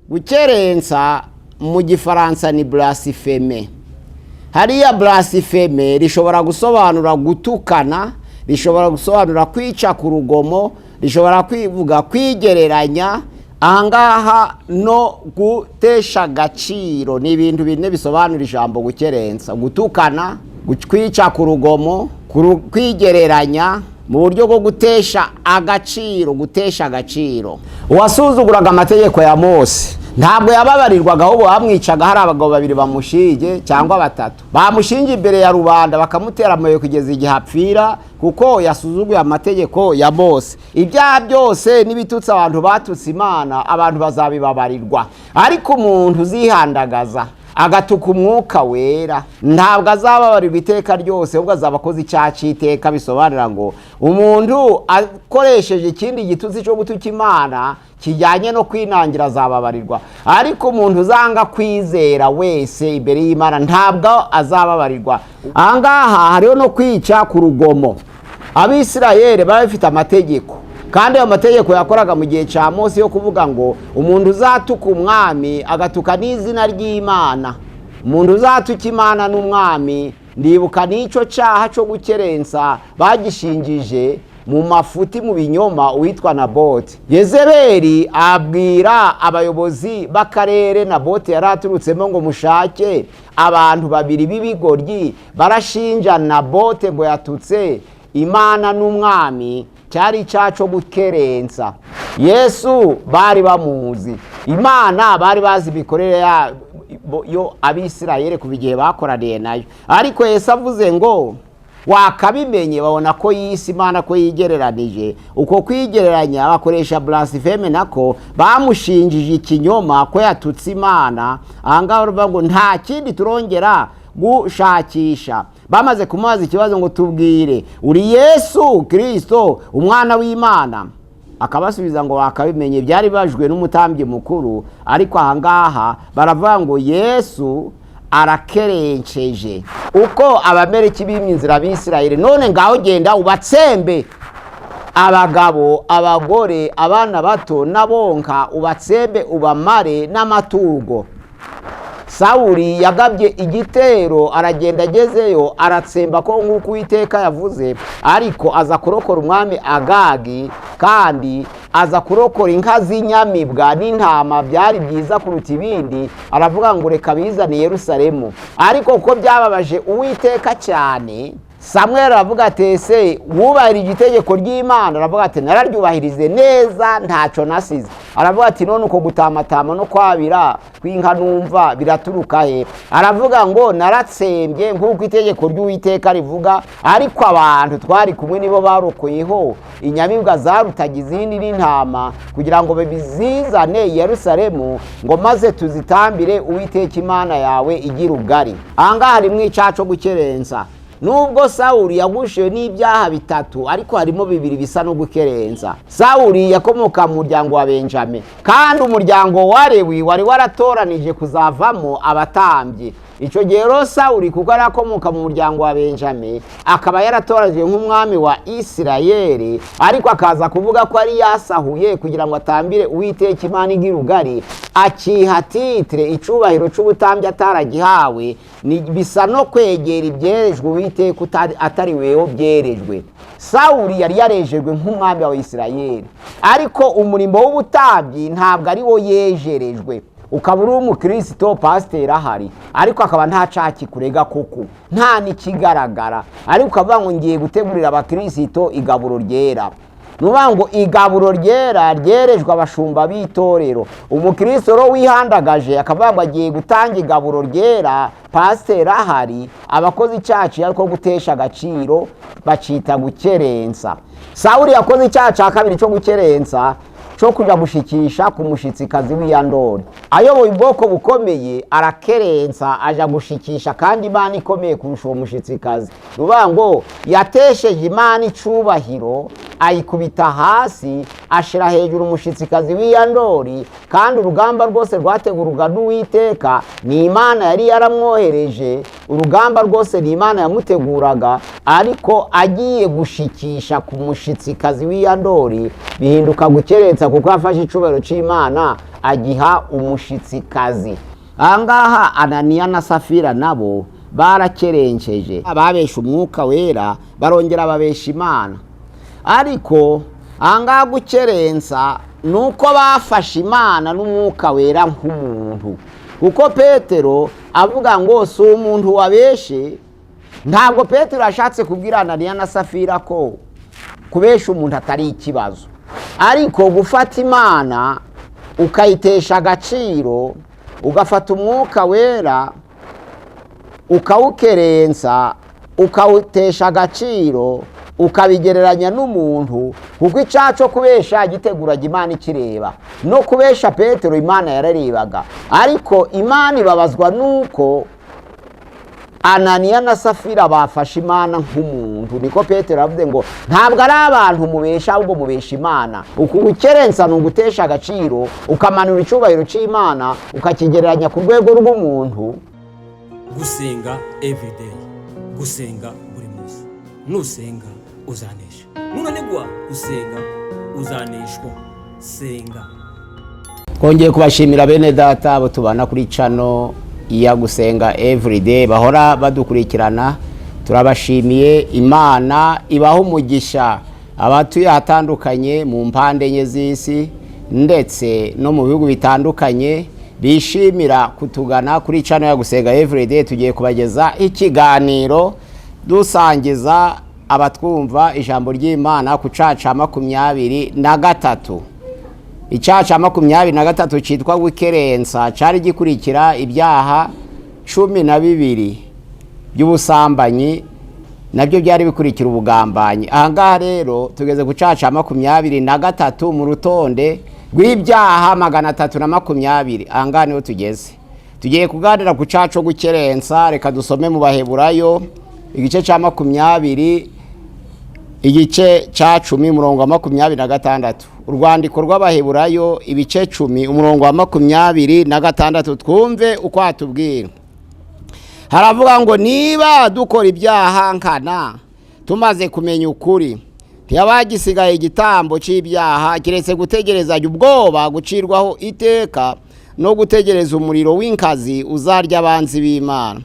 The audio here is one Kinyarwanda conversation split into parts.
Gukerensa mu gifaransa ni blasphème. Hariya blasphème rishobora gusobanura gutukana, rishobora gusobanura kwica ku rugomo, rishobora kwivuga kwigereranya, ahangaha no gutesha agaciro. Ni ibintu bine bisobanura ijambo gukerensa: gutukana, kwica ku rugomo, kwigereranya mu buryo bwo gutesha agaciro. Gutesha agaciro, uwasuzuguraga amategeko ya Mose ntabwo yababarirwaga, ahubwo bamwicaga. Hari abagabo babiri bamushije cyangwa batatu bamushinje imbere ya rubanda, bakamutera amabuye kugeza igihe apfira, kuko yasuzuguye amategeko ya Mose. Ibyaha byose n'ibitutsi abantu batutse Imana, abantu bazabibabarirwa. Ariko umuntu uzihandagaza agatuka umwuka wera ntabwo azababarirwa iteka ryose, ahubwo azaba akoze icyaha cy'iteka. Bisobanura ngo umuntu akoresheje ikindi gitutsi cyo gutuka Imana kijyanye no kwinangira azababarirwa, ariko umuntu uzanga kwizera wese imbere y'Imana ntabwo azababarirwa. Ahangaha hariho no kwica ku rugomo. Abisirayeli bari bafite amategeko, kandi ayo mategeko yakoraga mu gihe cya Mose yo kuvuga ngo umuntu uzatuka umwami agatuka n'izina ry'Imana, umuntu uzatuka Imana n'umwami. Ndibuka n'icyo cyaha cyo gukerensa bagishingije mu mafuti, mu binyoma, uwitwa Naboti. Yezebeli abwira abayobozi b'akarere Naboti yari aturutsemo ngo mushake abantu babiri b'ibigoryi barashinja Naboti ngo yatutse Imana n'umwami. Cyari cyaco gukerensa. Yesu bari bamuzi, Imana bari bazi imikorere yo Abisirayeli kuva igihe bakoraniye nayo. Ariko Yesu avuze ngo wakabimenye, babona ko yisi Imana ko yigereranije. Uko kwigereranya bakoresha blasphème, nako bamushinjije ikinyoma ko yatutse Imana. Ahangaho bavuga ngo nta kindi turongera gushakisha. Bamaze kumubaza ikibazo ngo tubwire, uri Yesu Kristo umwana w'Imana? Akabasubiza ngo wakabimenye. Byari bajwe n'umutambyi mukuru, ariko ahangaha baravuga ngo Yesu arakerenceje. Uko abamereki b'imyinzira Abisirayeli, none ngaho genda ubatsembe abagabo, abagore, abana bato n'abonka, ubatsembe ubamare n'amatungo. Sawuli yagabye igitero, aragenda agezeyo aratsemba ko nk'uko Uwiteka yavuze, ariko aza kurokora umwami Agagi, kandi aza kurokora inka z'inyamibwa n'intama byari byiza kuruta ibindi. Aravuga ngo reka bizane Yerusalemu. Ariko kuko byababaje Uwiteka cyane, Samuel aravuga ati ese wubahirije itegeko ry'Imana? Aravuga ati nararyubahirize neza, ntaco nasize. Aravuga ati none uko gutamatama no kwabira kw'inka numva biraturuka he? Aravuga ngo naratsembye nk'uko itegeko ry'Uwiteka rivuga, ariko abantu twari kumwe nibo barokoyeho inyamibwa zarutaga izindi n'intama, kugira ngo bizizane Yerusalemu, ngo maze tuzitambire Uwiteka Imana yawe igira ubugari. Ahangaha harimwo icyaha cyo gukerensa. Nubwo Sawuli yagushiwe n'ibyaha bitatu, ariko harimo bibiri bisa no gukerensa. Sawuli yakomoka mu muryango wa Benjamin, kandi umuryango wa Lewi wari waratoranije kuzavamo abatambyi. Ico gihe rero Sawuli kuko arakomoka mu muryango wa Benjamin, akaba yaratoranije nk'umwami wa Isirayeli, ariko akaza kuvuga ko ari yasahuye kugira ngo atambire Uwiteka Imana igira ubugari, akiha titre icubahiro c'ubutambyi ataragihawe. Ni bisa no kwegera ibyerejwe Uwiteka atari weho byerejwe. Sawuli yari yarejejwe nk'umwami wa Isirayeli, ariko umurimo w'ubutambyi ntabwo ari wo yejerejwe. Ukaba uri umukristo, pasiteri ahari, ariko akaba nta cyaha kikurega kuko nta n'ikigaragara, ariko ukavuga ngo ngiye gutegurira abakristo igaburo ryera. Nuvuga ngo igaburo ryera ryerejwe abashumba b'itorero. Umukristo ro wihandagaje akavuga ngo agiye gutanga igaburo ryera, pasiteri ahari, abakozi icyaha ariko gutesha agaciro, bacita gukerensa. Sawuli yakoze icyaha cya kabiri cyo gukerensa, cyo kuja gushikisha ku mushitsikazi w'iyandori. Ayoboye ubwoko bukomeye arakerensa, aja gushikisha kandi Imana ikomeye kurusha uwo mushitsikazi. Nuvuga ngo yatesheje Imana icubahiro, ayikubita hasi, ashira hejuru umushitsikazi w'iyandori, kandi urugamba rwose rwategurwaga n'Uwiteka, ni Imana yari yaramwohereje. Urugamba rwose ni Imana yamuteguraga, ariko agiye gushikisha ku mushitsikazi w'iyandori bihinduka gukerensa, kuko afashe icubahiro c'Imana agiha umushitsikazi. Ahangaha Ananiya na Safira nabo barakerenceje, babesha umwuka wera barongera babesha Imana. Ariko ahangaha gukerensa nuko bafashe Imana n'umwuka wera nk'umuntu, kuko Petero avuga ngo si umuntu wabeshe. Ntabwo Petero ashatse kubwira Ananiya na Safira ko kubesha umuntu atari ikibazo, ariko gufata Imana ukayitesha agaciro, ugafata umwuka wera ukawukerensa ukawutesha agaciro, ukabigereranya n'umuntu, kuko icyaco kubesha giteguraga Imana ikireba. No kubesha Petero Imana yararebaga, ariko Imana ibabazwa nuko Ananiya na Safira bafashe Imana nk'umuntu. Niko Petero avuze ngo ntabwo ari abantu mubesha, ahubwo mubesha Imana. Ukukerensa ni ugutesha agaciro, ukamanura icyubahiro cy'Imana ukakigereranya ku rwego rw'umuntu. Gusenga everyday, gusenga buri munsi. Nusenga uzanesha, nunanigwa gusenga uzaneshwa. Senga. Twongeye kubashimira bene data abo tubana kuri channel ya Gusenga everyday, bahora badukurikirana. Turabashimiye, Imana ibaho umugisha abatuye hatandukanye mu mpande enye z'isi ndetse no mu bihugu bitandukanye bishimira kutugana kuri channel ya Gusenga everyday. Tugiye kubageza ikiganiro dusangiza abatwumva ijambo ry'Imana ku caca 23. Icaca 23 citwa gukerensa, cari gikurikira ibyaha 12 by'ubusambanyi, nabyo byari bikurikira ubugambanyi. Ahangaha rero tugeze ku caca 23 mu rutonde rw'ibyaha 320. Ahangaha niho tugeze. Tugiye kuganira ku caco gukerensa. Reka dusome mu Baheburayo igice ca 20 igice ca 10 umurongo wa 26. Urwandiko rw'Abaheburayo ibice 10 umurongo wa 26. Twumve uko atubwira. Haravuga ngo niba dukora ibyaha nkana tumaze kumenya ukuri, ntiyabagisigaye igitambo c'ibyaha kiretse gutegereza ubwoba gucirwaho iteka no gutegereza umuriro w'inkazi uzarya abanzi b'Imana.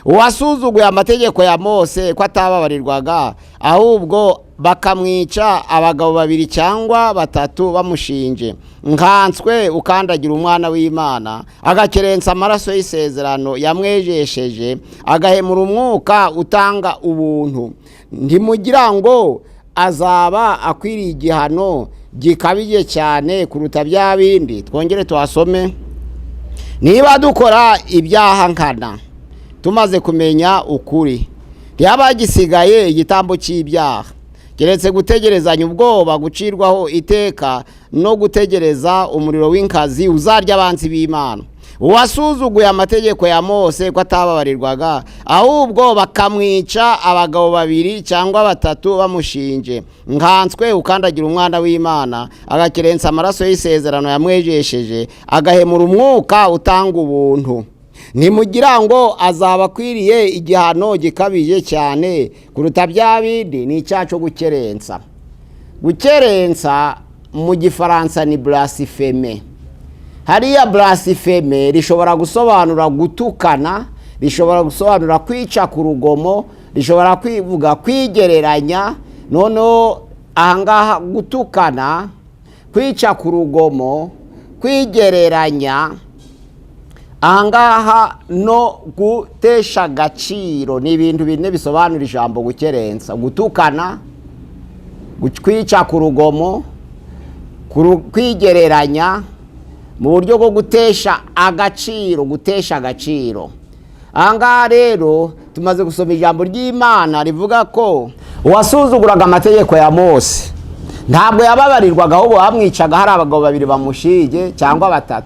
Uwasuzuguye amategeko ya Mose ko atababarirwaga, ahubwo bakamwica abagabo 2 cyangwa 3 bamushinje, nkanswe ukandagira umwana w'Imana, agakerensa amaraso y'isezerano yamwejesheje, agahemura umwuka utanga ubuntu, ntimugira ngo azaba akwiriye igihano gikabije cyane kuruta bya bindi. Twongere tuhasome. Niba dukora ibyaha nkana tumaze kumenya ukuri, ntiyabagisigaye igitambo cy'ibyaha keretse gutegerezanya ubwoba gucirwaho iteka no gutegereza umuriro w'inkazi uzarya abanzi b'Imana. Uwasuzuguye amategeko ya Mose ko atababarirwaga, ahubwo bakamwica abagabo 2 cyangwa 3 bamushinje, nkanswe ukandagira umwana w'Imana, agakerensa amaraso y'isezerano yamwejesheje, agahemura umwuka utanga ubuntu, ntimugira ngo azaba akwiriye igihano gikabije cyane kuruta bya bindi. Ni icyaco gukerensa. Gukerensa mu Gifaransa ni blasphème. Hariya blasphème rishobora gusobanura gutukana, rishobora gusobanura kwica ku rugomo, rishobora kwivuga kwigereranya. Noneho ahangaha gutukana, kwica ku rugomo, kwigereranya, ahangaha no gutesha agaciro ni ibintu bine bisobanura ijambo gukerensa. Gutukana, kwica ku rugomo, kwigereranya mu buryo bwo gutesha agaciro, gutesha agaciro. Ahangaha rero tumaze gusoma ijambo ry'Imana rivuga ko uwasuzuguraga amategeko ya Mose ntabwo yababarirwaga, ahubwo bamwicaga hari abagabo 2 bamushije cyangwa 3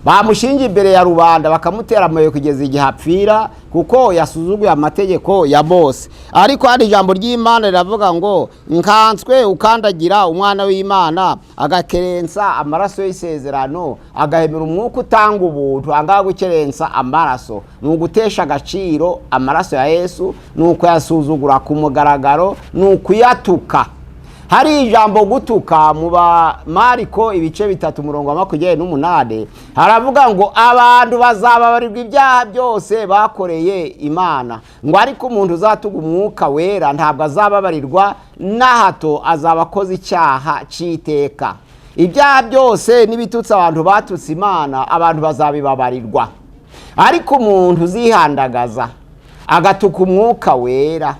bamushinje imbere ya rubanda, bakamutera amabuye kugeza igihe apfira, kuko yasuzuguye amategeko ya Mose. Ariko hari ijambo ry'Imana riravuga ngo nkanswe ukandagira umwana w'Imana, agakerensa amaraso y'isezerano, agahemura umwuka utanga ubuntu. Angaha gukerensa amaraso ni ugutesha agaciro amaraso ya Yesu, ni uko yasuzugura ku mugaragaro, ni ukuyatuka. hari ijambo gutuka mu ba Mariko ibice 3:28 haravuga ngo abantu bazababarirwa ibyaha byose bakoreye Imana, ngo ariko umuntu uzatuga umwuka wera ntabwo azababarirwa na hato, azaba akoze icyaha cy'iteka. Ibyaha byose n'ibitutsi abantu batutse Imana abantu bazabibabarirwa, ariko umuntu uzihandagaza agatuka umwuka wera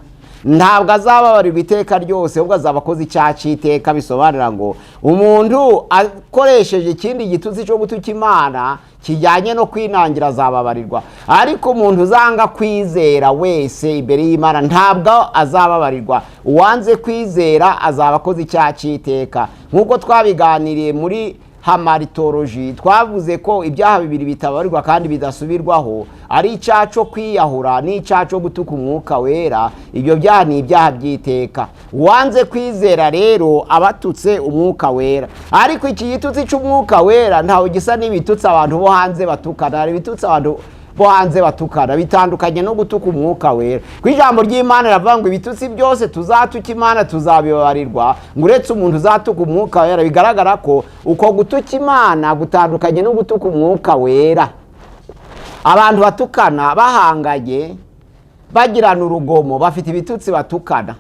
ntabwo azababarirwa iteka ryose, ahubwo azaba akoze icyaha cy'iteka. Bisobanura ngo umuntu akoresheje ikindi gitutsi cyo gutuka Imana kijyanye no kwinangira azababarirwa, ariko umuntu uzanga kwizera wese imbere y'Imana ntabwo azababarirwa. Uwanze kwizera azaba akoze icyaha cy'iteka. Nk'uko twabiganiriye muri hamaritoloji twavuze ko ibyaha bibiri bitabarirwa kandi bidasubirwaho, ari icyaha cyo kwiyahura n'icyaha cyo gutuka umwuka wera. Ibyo byaha ni ibyaha by'iteka. Uwanze kwizera rero abatutse umwuka wera, ariko iki gitutsi cy'umwuka wera ntawe gisa n'ibitutsi abantu bo hanze batukana. Hari ibitutsi abantu bo hanze batukana bitandukanye no gutuka umwuka wera. Ku ijambo ry'Imana riravuga ngo ibitutsi byose tuzatuka Imana tuzabibabarirwa, ngo uretse umuntu uzatuka umwuka wera. Bigaragara ko uko gutuka Imana gutandukanye no gutuka umwuka wera. Abantu batukana bahanganye bagirana urugomo bafite ibitutsi batukana,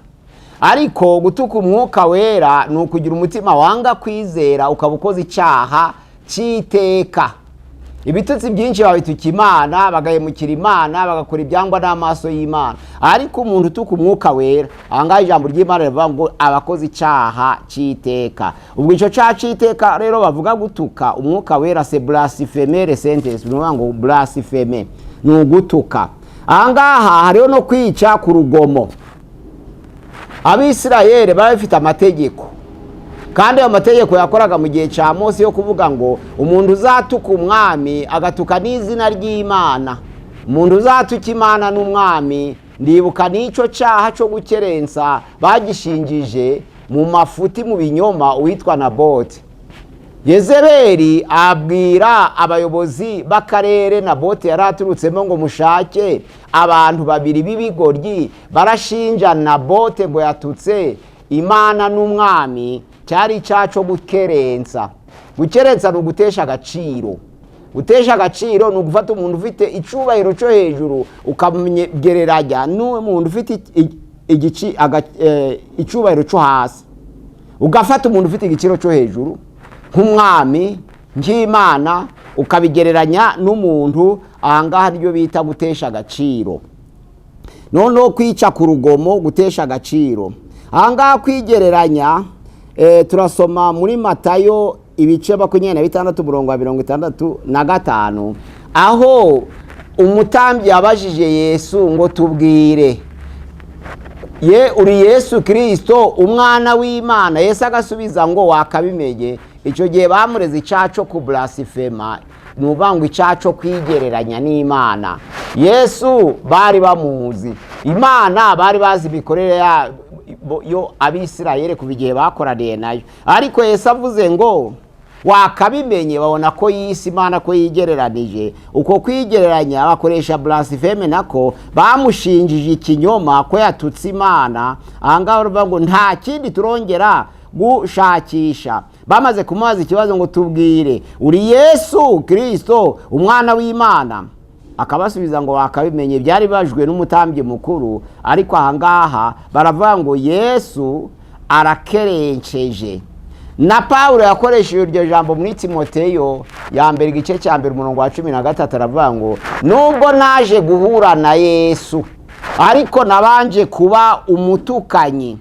ariko gutuka umwuka wera ni ukugira umutima wanga kwizera ukaba ukoze icyaha cy'iteka. Ibitutsi byinshi babituka Imana, bagahemukira Imana, bagakora ibyangwa n'amaso y'Imana, ariko umuntu utuka umwuka wera, ahangaha ijambo ry'Imana rivuga ngo abakoze icyaha cy'iteka. Ubwo icyo cyaha cy'iteka rero bavuga gutuka umwuka wera, c'est blasphémer le Saint-Esprit. Bivuga ngo blasphémer ni ugutuka. Ahangaha hariho no kwica ku rugomo. Abisirayeli bari bafite amategeko, kandi ayo mategeko yakoraga mu gihe cya Mose yo kuvuga ngo umuntu uzatuka umwami agatuka n'izina ry'Imana, umuntu uzatuka Imana n'umwami. Ndibuka n'icyo cyaha cyo gukerensa bagishingije mu mafuti mu binyoma uwitwa Naboti. Yezebeli abwira abayobozi b'akarere Naboti yari aturutsemo ngo mushake abantu babiri b'ibigoryi barashinja Naboti ngo yatutse Imana n'umwami. Cyari icyaha cyo gukerensa. Gukerensa ni ugutesha agaciro. Gutesha agaciro ni ugufata umuntu ufite icyubahiro cyo hejuru ukamugereranya n'umuntu ufite icyubahiro cyo hasi. Ugafata umuntu ufite igiciro cyo hejuru nk'umwami nk'Imana ukabigereranya n'umuntu. Ahangaha nibyo bita gutesha agaciro. Noneho kwica ku rugomo, gutesha agaciro. Ahangaha kwigereranya turasoma muri Matayo ibice 26:65 aho umutambyi yabajije Yesu ngo tubwire, uri Yesu Kristo umwana w'Imana? Yesu agasubiza ngo wakabimenye. Icyo gihe bamureze icyaha cyo kublasfema, ni ukuvuga ngo icyaha cyo kwigereranya n'Imana. Yesu bari bamuzi, Imana bari bazi imikorere yo Abisirayeli kuva igihe bakoraniye nayo, ariko Yesu avuze ngo wakabimenye, babona ko yisi Imana ko yigereranije. Uko kwigereranya bakoresha blaspheme, nako bamushinjije ikinyoma ko yatutse Imana. Ahangaha bavuga ngo nta kindi turongera gushakisha. Bamaze kumubaza ikibazo ngo tubwire, uri Yesu Kristo umwana w'Imana? Akabasubiza ngo wakabimenye. Byari bajwe n'umutambyi mukuru, ariko ahangaha baravuga ngo Yesu arakerenceje. Na Paulo yakoresheje iryo jambo muri Timoteyo ya mbere igice cya mbere 13 aravuga ngo nubwo naje guhura na Yesu, ariko nabanje kuba umutukanyi.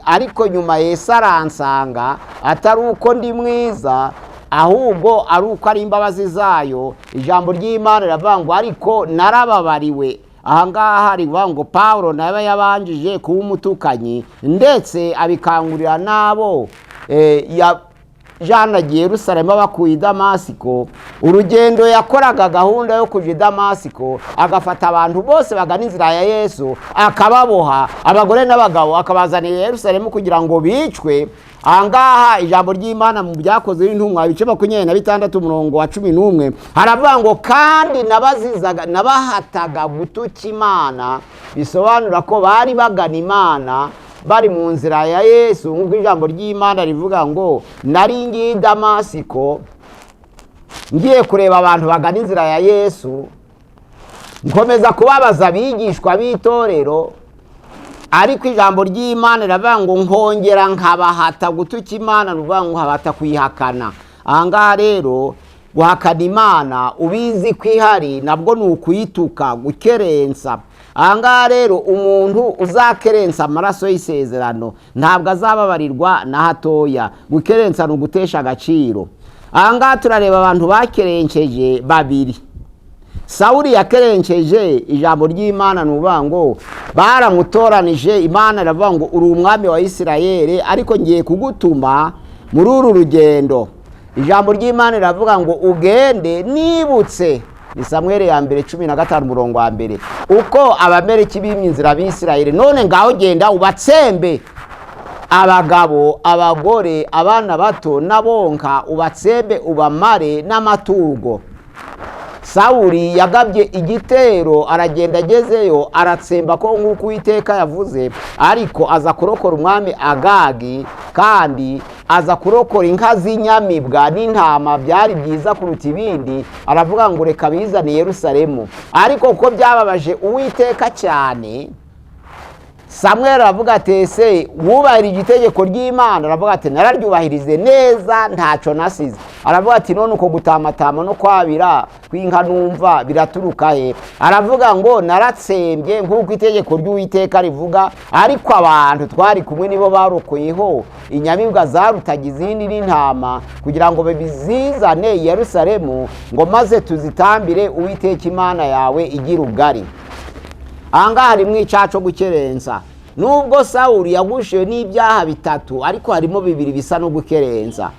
Ariko nyuma Yesu aransanga, atari uko ndi mwiza, ahubwo ari uko ari imbabazi zayo. Ijambo ry'Imana riravuga ngo ariko narababariwe. Ahangaha rivuga ngo Paulo nawe yabanjije kuba umutukanyi, ndetse abikangurira nabo yanagiye Yerusalemu bakuye i Damasiko. Urugendo yakoraga gahunda yo kuja i Damasiko, agafata abantu bose bagana inzira ya Yesu, akababoha abagore n'abagabo, akabazanira Yerusalemu kugira ngo bicwe. Ahangaha ijambo ry'Imana mu byakozwe n'intumwa ibice 26:11 haravuga ngo kandi nabahataga gutuka Imana. Bisobanura ko bari bagana Imana bari mu nzira ya Yesu, nk'uko ijambo ry'Imana rivuga ngo nari ngiye i Damasiko ngiye kureba abantu bagana inzira ya Yesu, nkomeza kubabaza abigishwa b'itorero, ariko ijambo ry'Imana riravuga ngo nkongera nkabahata gutuka Imana, ruvuga ngo nkabahata kuyihakana. Ahangaha rero guhakana Imana ubizi ko ihari nabwo ni ukuyituka, gukerensa. Ahangaha rero umuntu uzakerensa amaraso y'isezerano ntabwo azababarirwa na hatoya. Gukerensa ni ugutesha agaciro. Ahangaha turareba abantu bakerenceje babiri. Sawuli yakerenceje, ijambo ry'Imana nuvuga ngo baramutoranije, Imana iravuga ngo uri umwami wa Isirayeli, ariko ngiye kugutuma muri uru rugendo. Ijambo ry'Imana riravuga ngo ugende nibutse, ni Samweli ya mbere 15 umurongo wa mbere, uko abameleki b'imyinzira b'Isirayeli, none ngaho genda ubatsembe abagabo, abagore, abana bato n'abonka, ubatsembe ubamare n'amatungo. Sawuli yagabye igitero, aragenda agezeyo aratsemba ko nk'uko Uwiteka yavuze, ariko aza kurokora umwami Agagi, kandi aza kurokora inka z'inyamibwa n'intama byari byiza kuruta ibindi. Aravuga ngo reka bizane Yerusalemu. Ariko kuko byababaje Uwiteka cyane, Samweli aravuga ati ese wubahirije itegeko ry'Imana? Aravuga ati nararyubahirize neza, ntaco nasize. Aravuga ati none uko gutamatama no kwabira kw'inka numva biraturuka he? Aravuga ngo naratsembye nk'uko itegeko ry'Uwiteka rivuga, ariko abantu twari kumwe nibo barokoyeho inyamibwa zarutaga izindi n'intama, kugira ngo bizizane i Yerusalemu, ngo maze tuzitambire Uwiteka Imana yawe igira ubugari. Ahangaha harimo icyaha cyo gukerensa. Nubwo Sawuli yagushiwe n'ibyaha bitatu, ariko harimo bibiri bisa no gukerensa.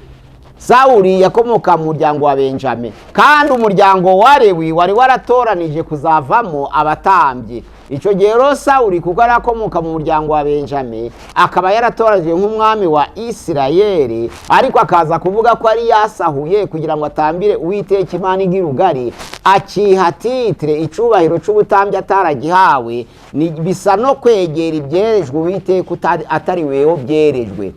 Sawuli yakomoka mu muryango wa Benjamin, kandi umuryango wa Lewi wari waratoranije kuzavamo abatambyi. Icyo gihe rero Sawuli kuko arakomoka mu muryango wa Benjamin, akaba yaratoranije nk'umwami wa Isirayeli, ariko akaza kuvuga ko ari yasahuye kugira ngo atambire Uwiteka Imana igira ubugari, akiha titre icubahiro c'ubutambyi ataragihawe. Bisa no kwegera ibyerejwe Uwiteka atari weho byerejwe,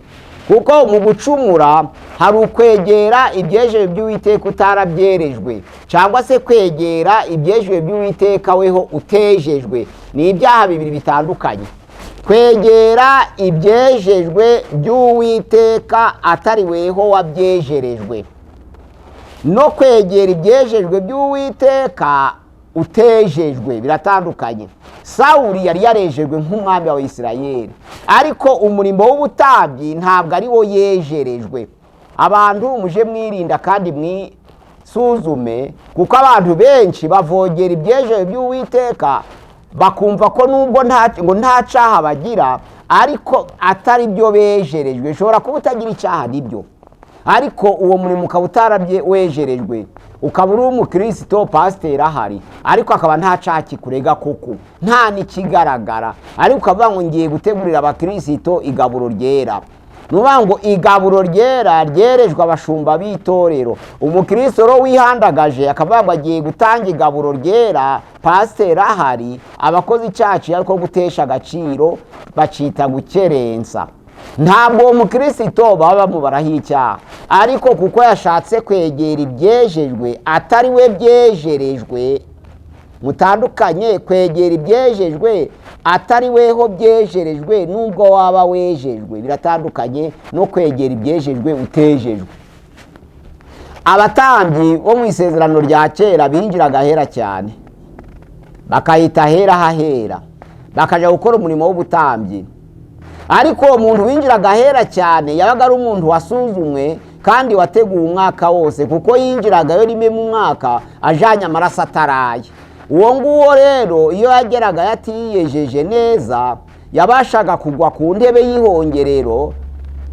kuko mu gucumura hari ukwegera ibyejejwe by'Uwiteka utarabyerejwe, cyangwa se kwegera ibyejejwe by'Uwiteka weho utejejwe. Ni ibyaha bibiri bitandukanye. Kwegera ibyejejwe by'Uwiteka atari weho wabyejerejwe, no kwegera ibyejejwe by'Uwiteka utejejwe biratandukanye. Sawuli yari yarejejwe nk'umwami wa Isirayeli, ariko umurimo w'ubutambyi ntabwo ari wo yejerejwe. Abantu muje mwirinda kandi mwisuzume, kuko abantu benshi bavogera ibyejejwe by'Uwiteka, bakumva ko nubwo nta cyaha bagira, ariko atari byo bejerejwe. Ushobora kuba utagira icyaha nibyo, ariko uwo murimo ukaba utarabye wejerejwe, ukaba uri umukristo, pasiteri ahari, ariko akaba nta cyaha kikurega koko, nta n'ikigaragara, ariko ukavuga ngo ngiye gutegurira abakristo igaburo ryera. Nuvuga ngo igaburo ryera ryerejwe abashumba b'itorero. Umukristo ro wihandagaje akavuga ngo agiye gutanga igaburo ryera, pasiteri ahari, abakozi icyaha ariko gutesha agaciro, bacita gukerensa. Ntabwo umukristo baba bamubaraho icyaha, ariko kuko yashatse kwegera ibyejejwe atari we byejerejwe. Mutandukanye, kwegera ibyejejwe atari weho byejerejwe nubwo waba wejejwe, biratandukanye no kwegera ibyejejwe utejejwe. Abatambyi bo mu isezerano rya kera binjiraga ahera cyane, bakahita ahera hahera, bakaja gukora umurimo w'ubutambyi. Ariko umuntu winjiraga ahera cyane yabaga ari umuntu wasuzumwe kandi wateguye umwaka wose, kuko yinjiragayo rimwe mu mwaka ajanye amaraso ataraye. Uwo nguwo rero iyo yageraga yatiyejeje neza, yabashaga kugwa ku ntebe y'ihongerero,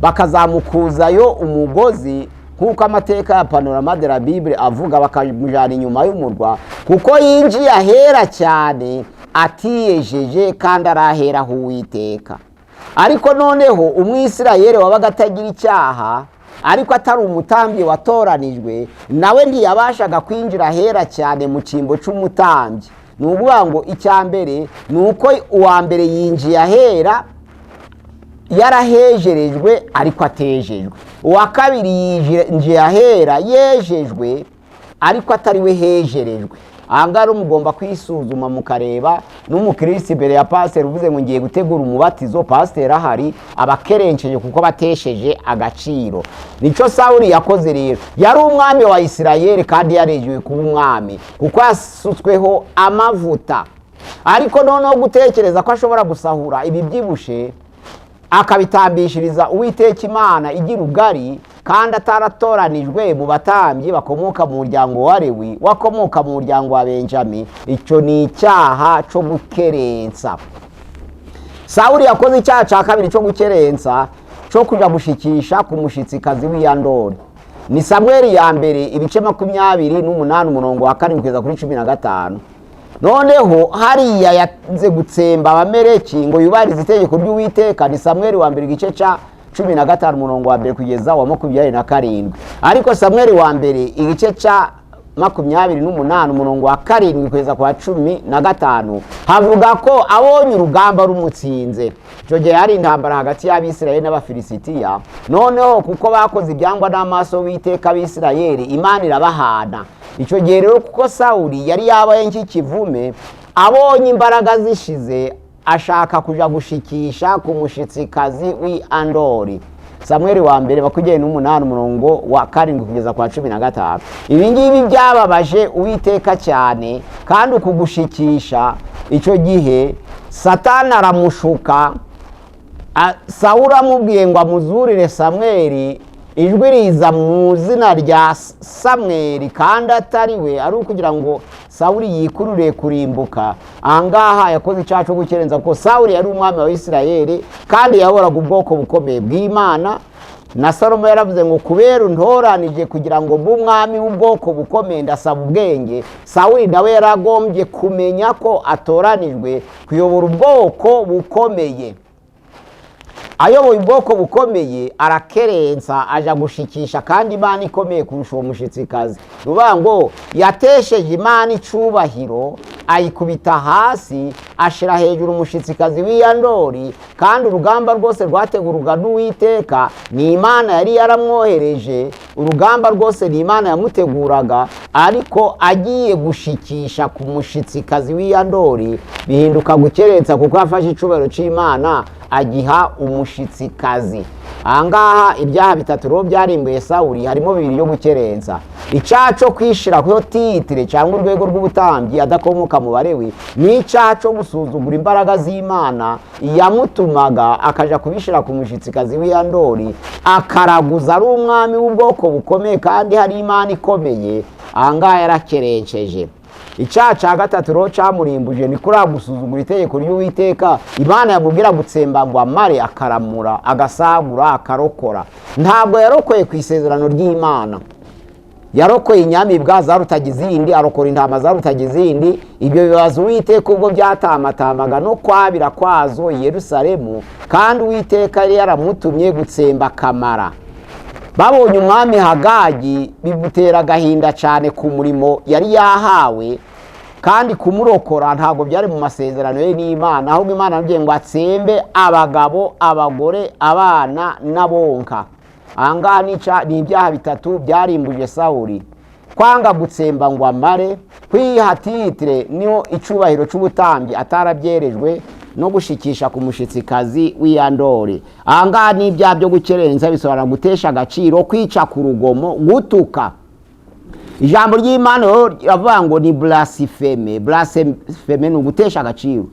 bakazamukuzayo umugozi, kuko amateka ya Panorama de la Bible avuga, bakamujana inyuma y'umurwa, kuko yinjiye ahera cyane atiyejeje kandi araheraho Uwiteka. Ariko noneho umwisirayeli wabaga atagira icyaha, ariko atari umutambyi watoranijwe, nawe ntiyabashaga kwinjira ahera cyane mu cyimbo cy'umutambyi. Nuvuga ngo icya mbere nuko uwa mbere yinjiye ahera yarahejerejwe ariko atejejwe. Uwa kabiri yinjiye ahera yejejwe ariko atari we hejerejwe. Ahangara mugomba kwisuzuma mukareba n'umukristo imbere ya pasteur uvuze ngo ngiye gutegura umubatizo, pasteur ahari abakerenceje kuko batesheje agaciro. Nico Sawuli yakoze rero. Yari umwami wa Isirayeli kandi yarejewe kuba umwami kuko yasutsweho amavuta. Ariko noneho gutekereza ko ashobora gusahura ibi byibushe akabitambishiriza Uwiteka Imana igira ugari kandi ataratoranijwe mu batambyi bakomoka mu muryango wa Lewi, wakomoka mu muryango wa Benjami, icyo ni icyaha cyo gukerensa. Sawuli yakoze icyaha cya kabiri cyo gukerensa cyo kuja gushikisha ku mushitsikazi w'Iyandori. Ni Samweli ya mbere ibice 28 umurongo wa 7 kugeza kuri 15. Noneho hariya yaze gutsemba Abameleki ngo yubarize itegeko ry'Uwiteka. Ni Samweli wa mbere igice ca 15 umurongo wa 1 kugeza wa 27. Ariko Samweli wa mbere igice ca 28 umurongo wa 7 kugeza kwa 15 havuga ko abonye urugamba rumutsinze. Icyo gihe hari intambara hagati y'Abisirayeli n'Abafilisitiya. Noneho kuko bakoze ibyangwa n'amaso w'Uwiteka Abisirayeli, Imana irabahana. Icyo gihe rero kuko Sawuli yari yabaye nk'ikivume, abonye imbaraga zishize ashaka kuja gushikisha ku mushitsikazi w'Iyandori. Samweli wa mbere 28 umurongo wa 7 kugeza kwa 15. Ibi ngibi byababaje Uwiteka cyane, kandi ukugushikisha icyo gihe Satani aramushuka. Sawuli amubwiye ngo amuzurire Samweli, ijwi riza mu zina rya Samweli kandi atari we, ari ukugira ngo Sawuli yikurure kurimbuka. Angaha yakoze icyaha cyo gukerenza ko Sawuli yari umwami wa Isirayeli kandi yahoraga ubwoko bukomeye bw'Imana. Na Salomo yaravuze ngo kubera untoranije kugira ngo mbe umwami w'ubwoko bukomeye ndasaba ubwenge. Sawuli nawe yaragombye kumenya ko atoranijwe kuyobora ubwoko bukomeye. Ayoboye ubwoko bukomeye arakerensa aja gushikisha kandi Imana ikomeye kurusha uwo mushitsikazi. Nuvuga ngo yatesheje Imana icubahiro, ayikubita hasi, ashira hejuru umushitsikazi w'Iyandori, kandi urugamba rwose rwategurwaga n'Uwiteka. Ni Imana yari yaramwohereje, urugamba rwose ni Imana yamuteguraga, ariko agiye gushikisha ku mushitsikazi w'Iyandori bihinduka gukerensa kuko yafashe icubahiro c'Imana agiha umushitsikazi. Angaha ibyaha bitatu ro byarimbuye Sawuli, harimo bibiri yo gukerensa. Icyaha cyo kwishira ku titire cyangwa urwego rw'ubutambyi adakomoka mu Balewi, ni icyaha cyo gusuzugura imbaraga z'Imana yamutumaga akaja kubishira ku mushitsikazi w'Iyandori, akaraguza ari umwami w'ubwoko bukomeye kandi hari Imana ikomeye. Angaha yarakerenceje. Icyaha cya gatatu ro cyamurimbuje ni kuri gusuzugura itegeko ry'Uwiteka. Imana yamubwira gutsemba ngo amare, akaramura, agasagura, akarokora. Ntabwo yarokoye ku isezerano ry'Imana. Yarokoye inyamibwa zarutaga izindi, arokora intama zarutaga izindi. Ibyo bibazo Uwiteka ubwo byatamatamaga no kwabira kwazo i Yerusalemu, kandi Uwiteka yari yaramutumye gutsemba akamara. Babonye umwami Hagagi bimutera agahinda cyane ku murimo yari yahawe, kandi kumurokora ntabwo byari mu masezerano ye n'Imana, ahubwo Imana yabwiye ngo atsembe abagabo, abagore, abana n'abonka. Angaha ni ibyaha bitatu byarimbuje Sawuli: kwanga gutsemba ngo amare, kwiha titire niho icubahiro c'ubutambyi atarabyerejwe, no gushikisha ku mushitsikazi w'Iyandori. Angaha ni ibyaha byo gukerensa, bisobanura gutesha agaciro, kwica ku rugomo, gutuka. Ijambo ry'Imana riravuga ngo ni blaspheme. Blaspheme ni ugutesha agaciro.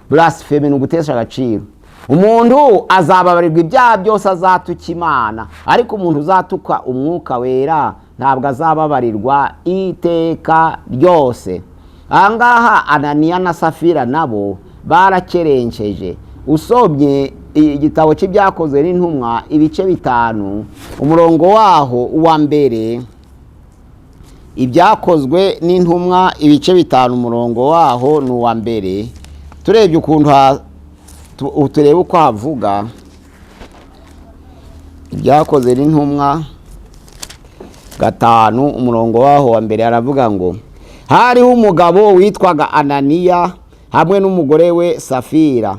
Blaspheme ni ugutesha agaciro. Umuntu azababarirwa ibyaha byose azatuka Imana, ariko umuntu uzatuka umwuka wera ntabwo azababarirwa iteka ryose. Angaha Ananiya na Safira nabo barakerenceje. Usomye igitabo cy'ibyakozwe n'intumwa ibice 5 umurongo waho uwa mbere, ibyakozwe n'intumwa ibice 5 umurongo waho ni uwa mbere, turebye ukuntu turebe uko havuga. Ibyakozwe n'intumwa 5 umurongo waho wa mbere aravuga ngo hariho umugabo witwaga Ananiya hamwe n'umugore we Safira.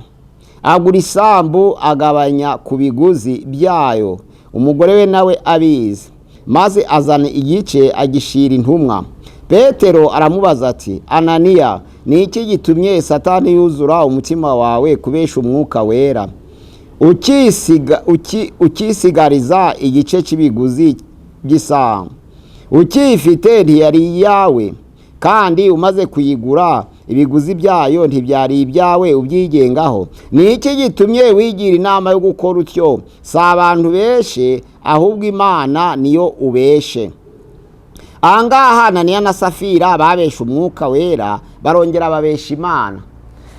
agura isambu agabanya ku biguzi byayo, umugore we nawe abizi, maze azana igice agishira intumwa. Petero aramubaza ati, Ananiya, ni iki gitumye Satani yuzura umutima wawe kubesha umwuka wera, ukisigariza igice cy'ibiguzi by'isambu? Ukifite ntiyari iyawe, kandi umaze kuyigura ibiguzi byayo ntibyari ibyawe ubyigengaho? Ni iki gitumye wigira inama yo gukora utyo? Si abantu beshe, ahubwo Imana niyo ubeshe. Ahangaha Ananiya na Safira babesha umwuka wera, barongera babesha Imana.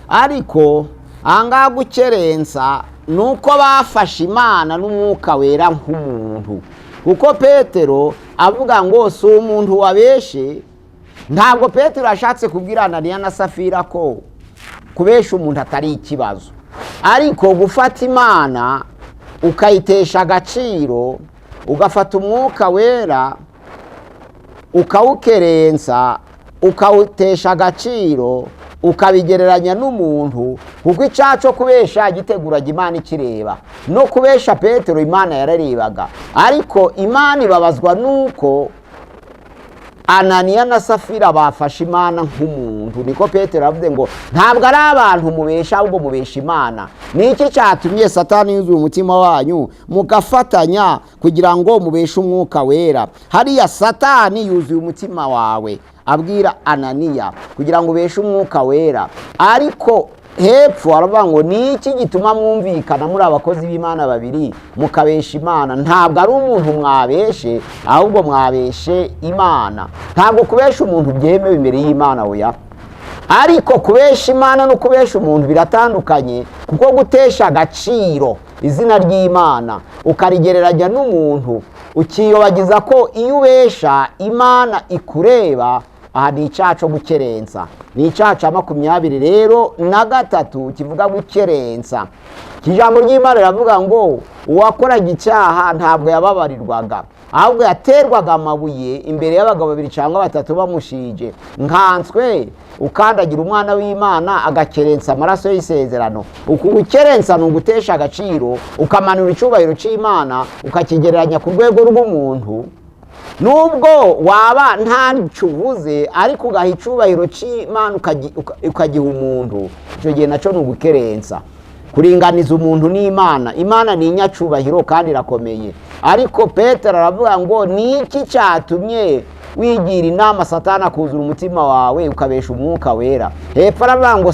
Ariko ahangaha gukerensa nuko bafashe Imana n'umwuka wera nk'umuntu, kuko Petero avuga ngo si umuntu wabeshe. Ntabwo Petero ashatse kubwira Ananiya na Safira ko kubesha umuntu atari ikibazo, ariko gufata Imana ukayitesha agaciro, ugafata umwuka wera ukawukerensa, ukawutesha agaciro, ukabigereranya n'umuntu, kuko icyaha cyo kubesha giteguraga Imana ikireba. No kubesha Petero Imana yararebaga, ariko Imana ibabazwa nuko Ananiya na Safira bafashe Imana nk'umuntu. Niko Petero avuze ngo ntabwo ari abantu mubesha, ahubwo mubesha Imana. Ni iki cyatumye Satani yuzuye umutima wanyu mugafatanya kugira ngo mubeshe umwuka wera? Hariya Satani yuzuye umutima wawe abwira Ananiya kugira ngo ubeshe umwuka wera, ariko hepfo aravuga ngo ni iki gituma mwumvikana muri abakozi b'Imana babiri mukabesha Imana? Ntabwo ari umuntu mwabeshe, ahubwo mwabeshe Imana. Ntabwo kubesha umuntu byemewe imbere y'Imana oya, ariko kubesha Imana no kubesha umuntu biratandukanye, kuko gutesha agaciro izina ry'Imana ukarigereranya n'umuntu, ukiyobagiza ko iyo ubesha Imana ikureba. Aha ni icyaha cyo gukerensa, ni icyaha cya 23 kivuga gukerensa. Ijambo ry'Imana riravuga ngo uwakoraga icyaha ntabwo yababarirwaga, ahubwo yaterwaga amabuye imbere y'abagabo 2 cyangwa 3 bamushije. Nkanswe ukandagira umwana w'Imana agakerensa amaraso y'isezerano. Uku gukerensa ni ugutesha agaciro, ukamanura icyubahiro cy'Imana ukakigereranya ku rwego rw'umuntu. Nubwo waba nta ncuvuze, ariko ugaha icyubahiro cy'Imana ukagiha umuntu, icyo gihe nacyo ni ugukerensa. Kuringaniza umuntu n'Imana. Imana ni inyacubahiro kandi irakomeye. Ariko Petero aravuga ngo ni iki cyatumye wigira inama Satani akuzura umutima wawe ukabesha umwuka wera? Hepfo aravuga ngo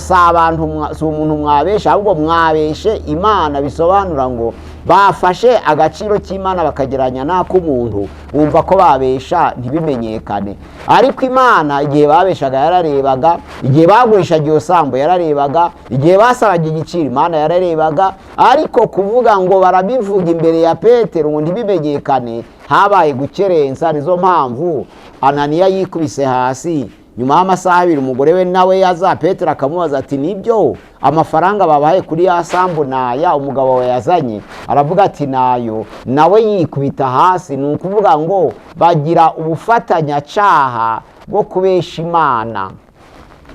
si umuntu mwabesha, ahubwo mwabeshe Imana. Bisobanura ngo bafashe agaciro cy'Imana bakageranya n'ak'umuntu, bumva ko babesha ntibimenyekane. Ariko Imana igihe babeshaga yararebaga, igihe bagurishaga iyo sambu yararebaga, igihe basabaga igiciro Imana yararebaga. Ariko kuvuga ngo barabivuga imbere ya Petero ngo ntibimenyekane, habaye gukerensa. Nizo mpamvu Ananiya yikubise hasi. Nyuma y'amasaha 2 umugore we nawe yaza, Petero akamubaza ati, nibyo amafaranga babahaye kuri ya sambu naya umugabo we yazanye? Aravuga ati nayo. Nawe yikubita hasi. Ni ukuvuga ngo bagira ubufatanyacyaha bwo kubesha Imana,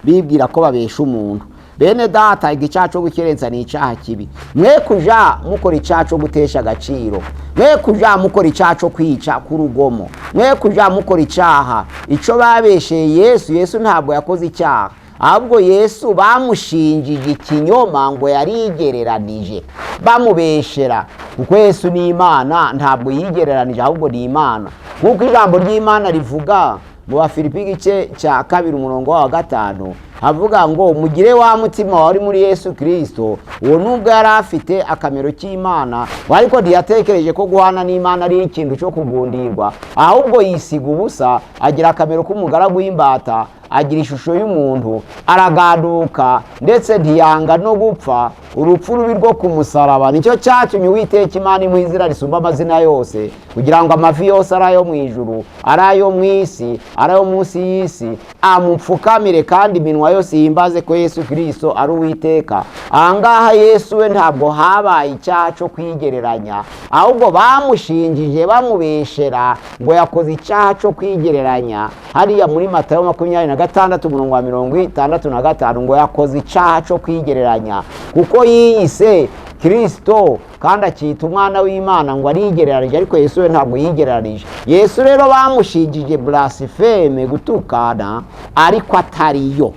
bibwira ko babesha umuntu. Bene data, icyaha cyo gukerensa ni icyaha kibi. Mwe kuja mukora icyaha cyo gutesha agaciro, mwe kuja mukora icyaha cyo kwica ku rugomo, mwe kuja mukora icyaha icyo babesheye Yesu ntabwo yakoze icyaha, ahubwo Yesu bamushinjije ikinyoma ngo yarigereranije, bamubeshera. Kuko Yesu ni Imana, ntabwo yigereranije, ahubwo ni Imana. Kuko ijambo ry'Imana rivuga mu Bafilipi igice cya 2:5 havuga ngo mugire wa mutima wari muri Yesu Kristo. Uwo nubwo yari afite akamero k'Imana, ariko ntiyatekereje ko guhana n'Imana ari ikintu cyo kugundirwa, ahubwo yisiga ubusa, agira akamero k'umugaragu w'imbata, agira ishusho y'umuntu, araganduka, ndetse ntiyanga no gupfa urupfu rubi rwo ku musaraba. Nicyo cyatumye Uwiteka Imana imuha izina risumba amazina yose, kugira ngo amavi yose ari ayo mu ijuru, ari ayo mu isi, ari ayo munsi y'isi amupfukamire, kandi iminwa iminwa yose yimbaze ko Yesu Kristo ari Uwiteka. Ahangaha Yesu we ntabwo habaye icyaha cyo kwigereranya, ahubwo bamushinjije bamubeshera ngo yakoze icyaha cyo kwigereranya. Hariya muri Matayo 26:65 ngo yakoze icyaha cyo kwigereranya kuko yiyise Kristo kandi akita umwana w'Imana ngo arigereranije, ariko Yesu we ntabwo yigereranije. Yesu rero bamushinjije blaspheme, gutukana, ariko atariyo.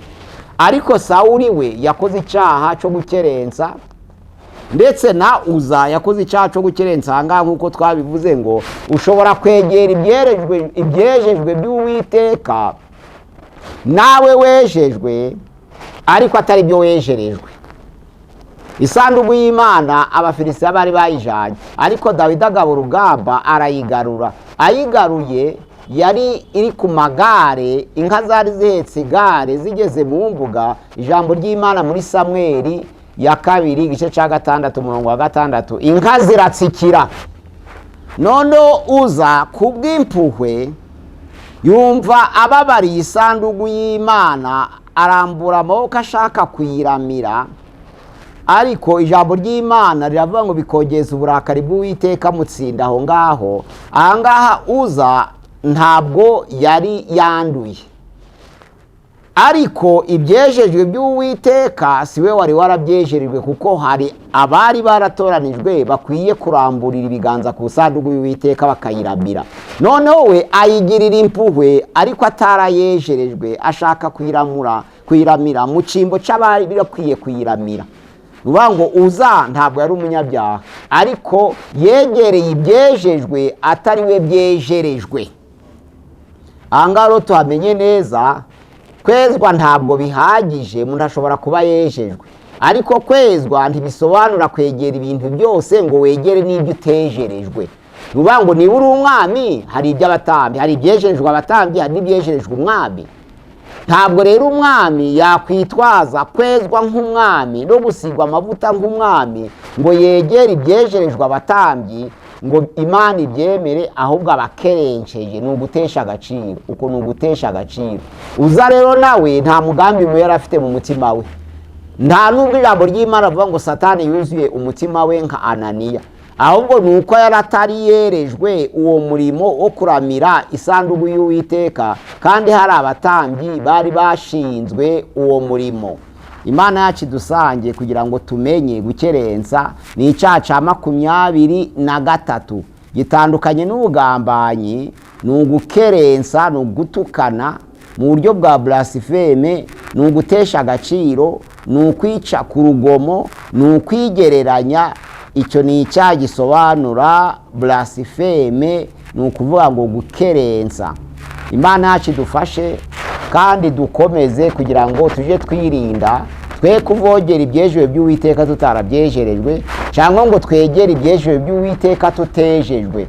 Ariko Sawuli we yakoze icyaha cyo gukerensa, ndetse na Uza yakoze icyaha cyo gukerensa. Ahangaha nk'uko twabivuze ngo ushobora kwegera ibyejejwe by'Uwiteka nawe wejejwe, ariko atari byo wejerejwe. Isanduku y'Imana Abafilisitiya bari bayijanye, ariko Dawidi agaba urugamba arayigarura. Ayigaruye yari iri ku magare, inka zari zihetse igare. Zigeze mu mbuga, ijambo ry'Imana muri Samweli ya 2:6, inka ziratsikira. None Uza kubw'impuhwe yumva ababariye isanduku y'Imana, arambura amaboko ashaka kuyiramira, ariko ijambo ry'Imana riravuga ngo bikogeza uburakari bw'Uwiteka mutsinda aho ngaho. Ahangaha Uza ntabwo yari yanduye, ariko ibyejejwe by'Uwiteka siwe wari warabyejerejwe, kuko hari abari baratoranijwe bakwiye kuramburira ibiganza ku sanduku y'Uwiteka bakayiramira. Noneho we ayigirira impuhwe, ariko atarayejerejwe, ashaka kuyiramira mu cyimbo cy'abari birakwiye kuyiramira. Uvuga ngo Uza ntabwo yari umunyabyaha, ariko yegereye ibyejejwe atari we byejerejwe. Ahangaha rero tuhamenye neza, kwezwa ntabwo bihagije. Umuntu ashobora kuba yejejwe, ariko kwezwa ntibisobanura kwegera ibintu byose ngo wegere n'ibyo utejerejwe. Uvuga ngo niba uri umwami, hari iby'abatambyi, hari ibyejerejwe abatambyi, hari n'ibyejerejwe umwami. Ntabwo rero umwami yakwitwaza kwezwa nk'umwami no gusigwa amavuta nk'umwami ngo yegere ibyejerejwe abatambyi ngo Imana ibyemere, ahubwo abakerenceje. Ni ugutesha agaciro. Uko ni ugutesha agaciro. Uza rero nawe nta mugambi mubi yari afite mu mutima we. Nta nubwo ijambo ry'Imana avuga ngo Satani yuzuye umutima we nka Ananiya, ahubwo ni uko yari atari yerejwe uwo murimo wo kuramira isanduku y'Uwiteka, kandi hari abatambyi bari bashinzwe uwo murimo. Imana yacu dusange kugira ngo tumenye gukerensa ni icyaha cya 23. Gitandukanye n'ubugambanyi, ni ugukerensa, ni ugutukana mu buryo bwa blaspheme, ni ugutesha agaciro, ni ukwica ku rugomo, ni ukwigereranya. Icyo ni icyaha gisobanura blaspheme, ni ukuvuga ngo gukerensa. Imana yacu dufashe kandi dukomeze kugira ngo tujye twirinda twe kuvogera ibyejejwe by'Uwiteka tutarabyejerejwe, cyangwa ngo twegere ibyejejwe by'Uwiteka tutejejwe.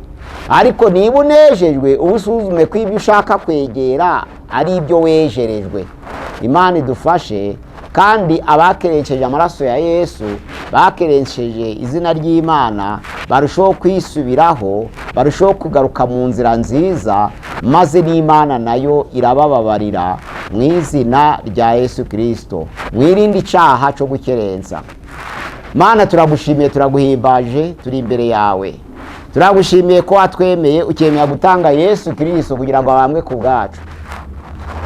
Ariko niba unejejwe, ubusuzume ko ibyo ushaka kwegera ari ibyo wejerejwe. Imana idufashe, kandi abakerenceje amaraso ya Yesu, bakerenceje izina ry'Imana, barushaho kwisubiraho, barushaho kugaruka mu nzira nziza, maze n'Imana nayo irabababarira mu izina rya Yesu Kristo. Mwirinde icyaha cyo gukerensa. Mana, turagushimiye, turaguhimbaje, turi imbere yawe. Turagushimiye ko watwemeye ukemera gutanga Yesu Kristo kugira ngo abambwe ku bwacu.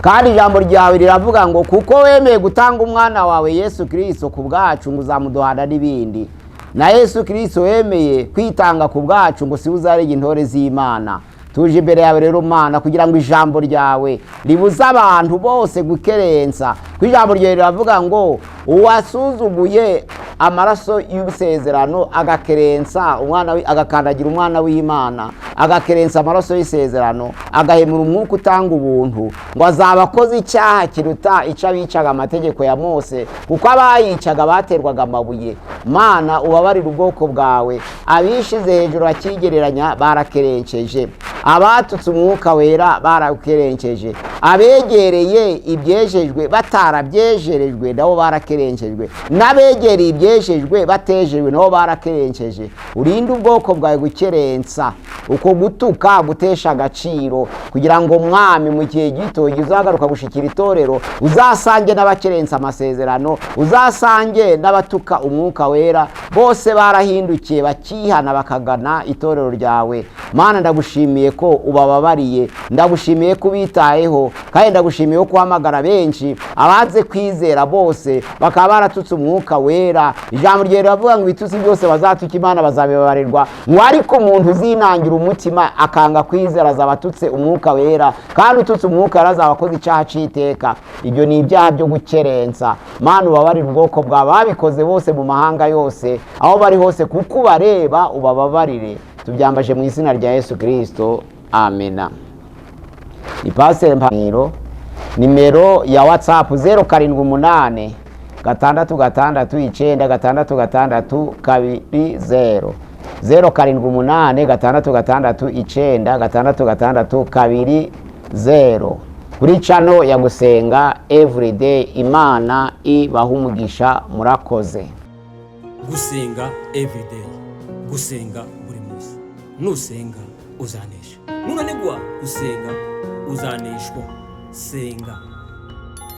Kandi ijambo ryawe riravuga ngo kuko wemeye gutanga umwana wawe Yesu Kristo ku bwacu ngo uzamuduhana n'ibindi. Na Yesu Kristo wemeye kwitanga ku bwacu ngo si uzarege intore z'Imana. Tuje imbere yawe rero Mana kugira ngo ijambo ryawe ribuza abantu bose gukerensa. Ku ijambo ryawe riravuga ngo uwasuzuguye amaraso y'isezerano agakerensa umwana agakandagira umwana w'Imana, agakerensa amaraso y'isezerano, agahemura umwuka utanga ubuntu, ngo azabakoze icyaha kiruta icyo abicaga amategeko ya Mose, kuko abayicaga baterwaga amabuye. Mana, ubabarire ubwoko bwawe, abishize hejuru bakigereranya barakerenceje, abatutse umwuka wera barakerenceje, abegereye ibyejejwe batarabyejerejwe nabo barakerenshejwe, n'abegereye ibyejejwe batejejwe nabo barakerenshejwe. Urinde ubwoko bwawe gukerensa, uko gutuka gutesha agaciro, kugira ngo mwami mu gihe gito uzagaruka gushikira itorero uzasange n'abakerensa amasezerano, uzasange n'abatuka umwuka wera, bose barahindukiye bakihana bakagana itorero ryawe. Mana ndagushimiye ko ubababariye, ndagushimiye ko ubitayeho, kandi ndagushimiye ko uhamagara benshi abaze kwizera bose bakaba baratutse umwuka wera. Ijambo rye riravuga ngo ibitutsi byose bazatuka Imana bazabibabarirwa, ngo ariko umuntu uzinangira umutima akanga kwizera azabatutse umwuka wera, kandi ututse umwuka wera azabakoze icyaha cy'iteka. Ibyo ni ibyaha byo gukerensa. Mana ubabarire ubwoko bwawe babikoze bose mu mahanga yose aho bari hose, kuko ubareba ubababarire. Tubyambaje mu izina rya Yesu Kristo, amena. Ipasire Mpaniro, nimero ya WhatsApp 078 669 66620, 078 669 66620, kuri channel ya Gusenga Everyday. Imana ibaha umugisha, murakoze. Gusenga Everyday, gusenga buri munsi. Nusenga uzanesha, nunanigwa gusenga uzaneshwa. Senga.